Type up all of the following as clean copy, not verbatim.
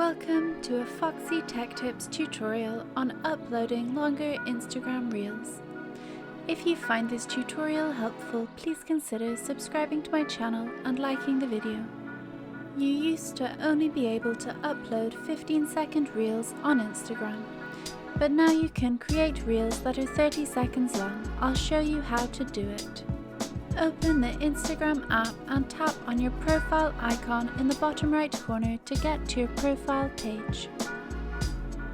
Welcome to a Foxy Tech Tips tutorial on uploading longer Instagram Reels. If you find this tutorial helpful, please consider subscribing to my channel and liking the video. You used to only be able to upload 15-second Reels on Instagram, but now you can create Reels that are 30 seconds long. I'll show you how to do it. Open the Instagram app and tap on your profile icon in the bottom right corner to get to your profile page.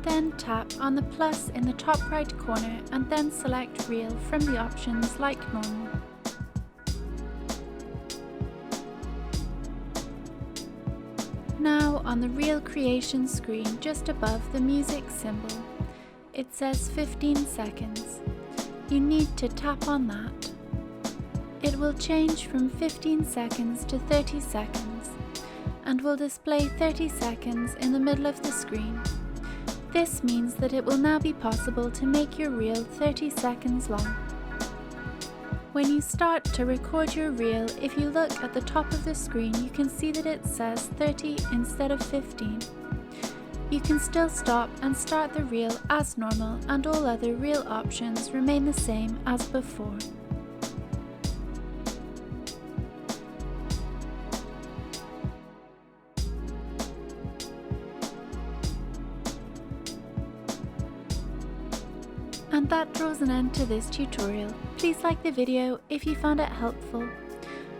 Then tap on the plus in the top right corner and then select Reel from the options like normal. Now on the Reel creation screen just above the music symbol, it says 15 seconds. You need to tap on that. It will change from 15 seconds to 30 seconds and will display 30 seconds in the middle of the screen. This means that it will now be possible to make your reel 30 seconds long. When you start to record your reel, if you look at the top of the screen, you can see that it says 30 instead of 15. You can still stop and start the reel as normal, and all other reel options remain the same as before. And that draws an end to this tutorial. Please like the video if you found it helpful,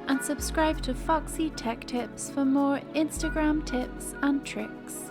and subscribe to Foxy Tech Tips for more Instagram tips and tricks.